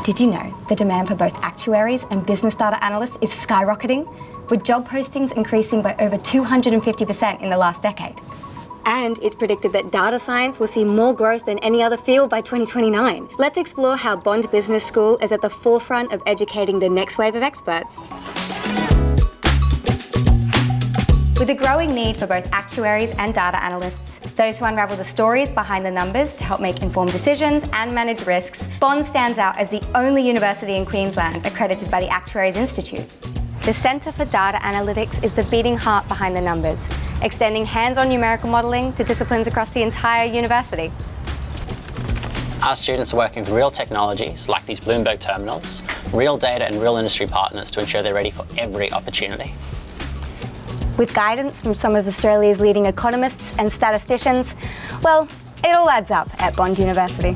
Did you know the demand for both actuaries and business data analysts is skyrocketing, with job postings increasing by over 250% in the last decade? And it's predicted that data science will see more growth than any other field by 2029. Let's explore how Bond Business School is at the forefront of educating the next wave of experts. With a growing need for both actuaries and data analysts, those who unravel the stories behind the numbers to help make informed decisions and manage risks, Bond stands out as the only university in Queensland accredited by the Actuaries Institute. The Centre for Data Analytics is the beating heart behind the numbers, extending hands-on numerical modelling to disciplines across the entire university. Our students are working with real technologies like these Bloomberg terminals, real data and real industry partners to ensure they're ready for every opportunity. With guidance from some of Australia's leading economists and statisticians, well, it all adds up at Bond University.